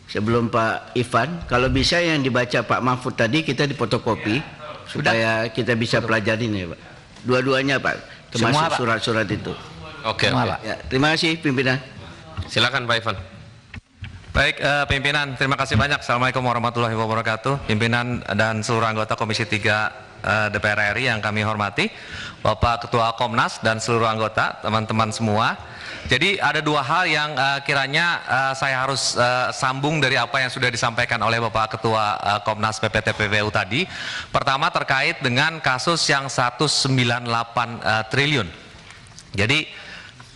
sebelum Pak Ivan, kalau bisa yang dibaca Pak Mahfud tadi kita difotokopi supaya kita bisa pelajari nih Pak. Dua-duanya Pak, termasuk surat-surat itu. Oke. Ya, terima kasih pimpinan. Silakan Pak Ivan. Baik, pimpinan, terima kasih banyak. Assalamualaikum warahmatullahi wabarakatuh. Pimpinan dan seluruh anggota Komisi 3 DPR RI yang kami hormati, Bapak Ketua Komnas dan seluruh anggota, teman-teman semua. Jadi ada dua hal yang kiranya saya harus sambung dari apa yang sudah disampaikan oleh Bapak Ketua Komnas PPT-PPU tadi. Pertama terkait dengan kasus yang 198 triliun. Jadi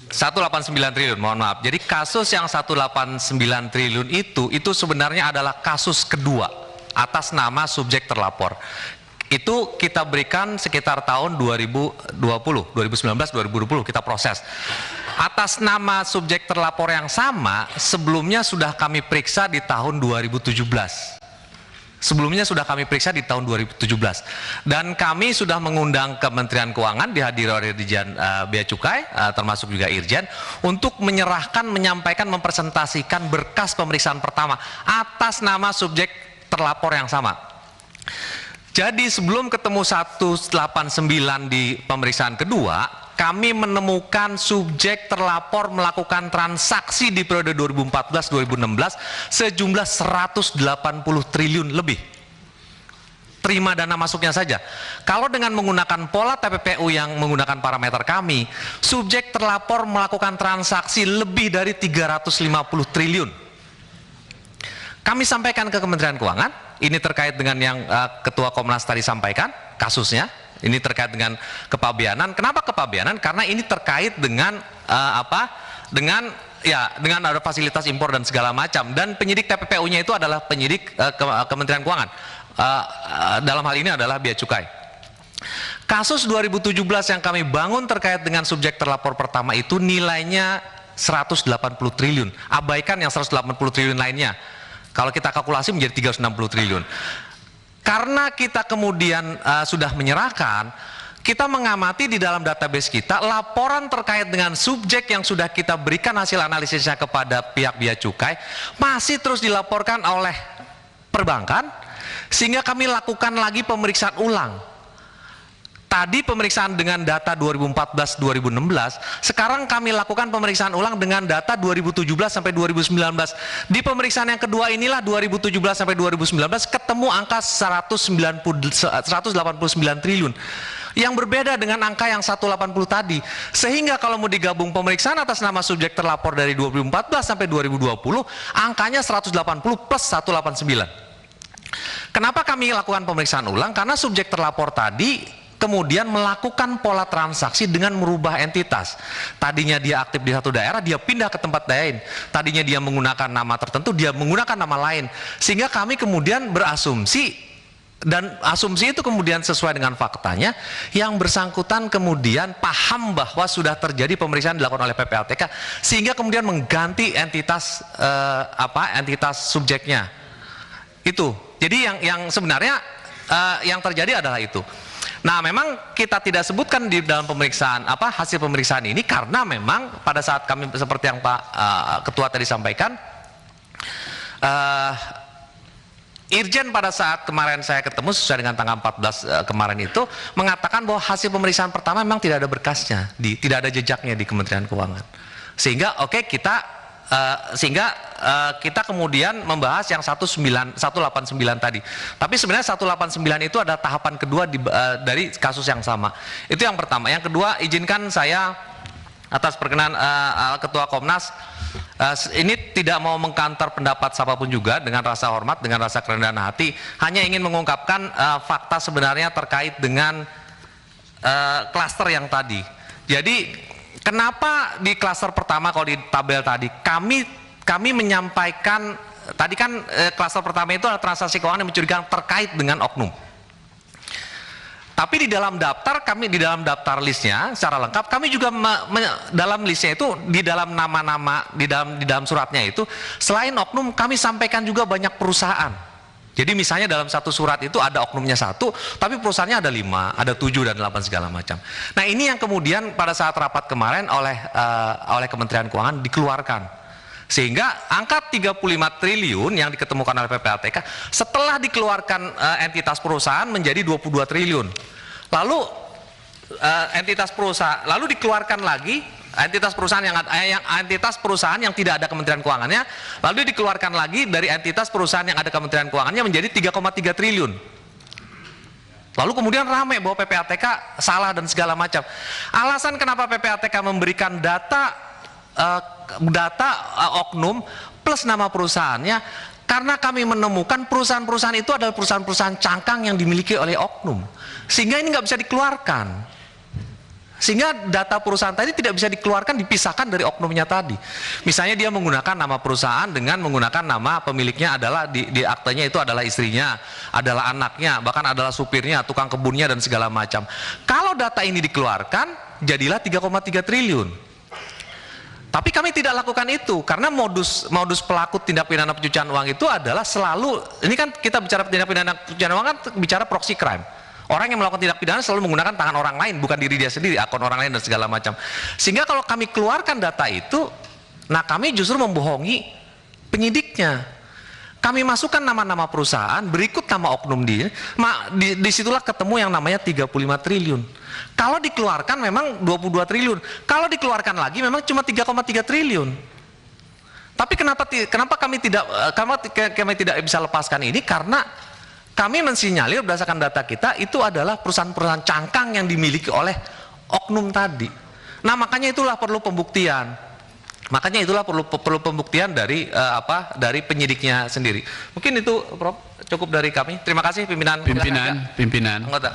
189 triliun, mohon maaf. Jadi kasus yang 189 triliun itu sebenarnya adalah kasus kedua atas nama subjek terlapor. Itu kita berikan sekitar tahun 2020, 2019, 2020 kita proses. Atas nama subjek terlapor yang sama, sebelumnya sudah kami periksa di tahun 2017. Sebelumnya sudah kami periksa di tahun 2017. Dan kami sudah mengundang Kementerian Keuangan, dihadiri oleh Dirjen Bea Cukai, termasuk juga Irjen, untuk menyerahkan, menyampaikan, mempresentasikan berkas pemeriksaan pertama atas nama subjek terlapor yang sama. Jadi sebelum ketemu 189 di pemeriksaan kedua, kami menemukan subjek terlapor melakukan transaksi di periode 2014-2016 sejumlah 180 triliun lebih. Terima dana masuknya saja. Kalau dengan menggunakan pola TPPU yang menggunakan parameter kami, subjek terlapor melakukan transaksi lebih dari 350 triliun. Kami sampaikan ke Kementerian Keuangan, ini terkait dengan yang Ketua Komnas tadi sampaikan, kasusnya. Ini terkait dengan kepabeanan. Kenapa kepabeanan? Karena ini terkait dengan dengan ada fasilitas impor dan segala macam. Dan penyidik TPPU-nya itu adalah penyidik Kementerian Keuangan. Dalam hal ini adalah Bea Cukai. Kasus 2017 yang kami bangun terkait dengan subjek terlapor pertama itu nilainya 180 triliun. Abaikan yang 180 triliun lainnya. Kalau kita kalkulasi menjadi 360 triliun. Karena kita kemudian sudah menyerahkan, kita mengamati di dalam database kita laporan terkait dengan subjek yang sudah kita berikan hasil analisisnya kepada pihak Bea Cukai masih terus dilaporkan oleh perbankan, sehingga kami lakukan lagi pemeriksaan ulang. Tadi pemeriksaan dengan data 2014-2016, sekarang kami lakukan pemeriksaan ulang dengan data 2017 sampai 2019. Di pemeriksaan yang kedua inilah 2017 sampai 2019 ketemu angka 189 triliun. Yang berbeda dengan angka yang 180 tadi. Sehingga kalau mau digabung pemeriksaan atas nama subjek terlapor dari 2014 sampai 2020, angkanya 180 plus 189. Kenapa kami lakukan pemeriksaan ulang? Karena subjek terlapor tadi kemudian melakukan pola transaksi dengan merubah entitas. Tadinya dia aktif di satu daerah, dia pindah ke tempat lain. Tadinya dia menggunakan nama tertentu, dia menggunakan nama lain. Sehingga kami kemudian berasumsi, dan asumsi itu kemudian sesuai dengan faktanya, yang bersangkutan kemudian paham bahwa sudah terjadi pemeriksaan dilakukan oleh PPATK, sehingga kemudian mengganti entitas entitas subjeknya. Itu. Jadi yang sebenarnya yang terjadi adalah itu. Nah, memang kita tidak sebutkan di dalam pemeriksaan hasil pemeriksaan ini karena memang pada saat kami seperti yang Pak Ketua tadi sampaikan, Irjen pada saat kemarin saya ketemu sesuai dengan tanggal 14 kemarin itu mengatakan bahwa hasil pemeriksaan pertama memang tidak ada berkasnya, tidak ada jejaknya di Kementerian Keuangan. Sehingga kita kemudian membahas yang 189 tadi. Tapi sebenarnya 189 itu ada tahapan kedua dari kasus yang sama. Itu yang pertama. Yang kedua, izinkan saya atas perkenan Ketua Komnas ini tidak mau mengkantor pendapat siapapun juga, dengan rasa hormat, dengan rasa kerendahan hati, hanya ingin mengungkapkan fakta sebenarnya terkait dengan klaster yang tadi. Jadi kenapa di klaster pertama, kalau di tabel tadi kami menyampaikan tadi kan klaster pertama itu adalah transaksi keuangan yang mencurigakan terkait dengan oknum. Tapi di dalam daftar di dalam daftar listnya secara lengkap kami juga dalam listnya itu di dalam nama-nama di dalam suratnya itu selain oknum kami sampaikan juga banyak perusahaan. Jadi misalnya dalam satu surat itu ada oknumnya 1, tapi perusahaannya ada 5, ada 7 dan 8 segala macam. Nah, ini yang kemudian pada saat rapat kemarin oleh Kementerian Keuangan dikeluarkan. Sehingga angka 35 triliun yang diketemukan oleh PPATK setelah dikeluarkan entitas perusahaan menjadi 22 triliun. Lalu entitas perusahaan lalu dikeluarkan lagi entitas perusahaan yang tidak ada Kementerian Keuangannya, lalu dikeluarkan lagi dari entitas perusahaan yang ada Kementerian Keuangannya menjadi 3,3 triliun. Lalu kemudian ramai bahwa PPATK salah dan segala macam. Alasan kenapa PPATK memberikan data oknum plus nama perusahaannya, karena kami menemukan perusahaan-perusahaan itu adalah perusahaan-perusahaan cangkang yang dimiliki oleh oknum, sehingga ini nggak bisa dikeluarkan. Sehingga data perusahaan tadi tidak bisa dikeluarkan, dipisahkan dari oknumnya tadi. Misalnya dia menggunakan nama perusahaan dengan menggunakan nama pemiliknya adalah di aktenya itu adalah istrinya, adalah anaknya, bahkan adalah supirnya, tukang kebunnya dan segala macam. Kalau data ini dikeluarkan, jadilah 3,3 triliun. Tapi kami tidak lakukan itu karena modus pelaku tindak pidana pencucian uang itu adalah selalu, ini kan kita bicara tindak pidana pencucian uang kan bicara proxy crime. Orang yang melakukan tindak pidana selalu menggunakan tangan orang lain, bukan diri dia sendiri, akun orang lain dan segala macam. Sehingga kalau kami keluarkan data itu, nah kami justru membohongi penyidiknya. Kami masukkan nama-nama perusahaan, berikut nama oknum dia, disitulah ketemu yang namanya 35 triliun. Kalau dikeluarkan memang 22 triliun. Kalau dikeluarkan lagi memang cuma 3,3 triliun. Tapi kenapa kami tidak bisa lepaskan ini? Karena kami mensinyalir berdasarkan data kita itu adalah perusahaan-perusahaan cangkang yang dimiliki oleh oknum tadi. Nah, makanya itulah perlu pembuktian. Makanya itulah perlu pembuktian dari dari penyidiknya sendiri. Mungkin itu Prof, cukup dari kami. Terima kasih pimpinan anggota.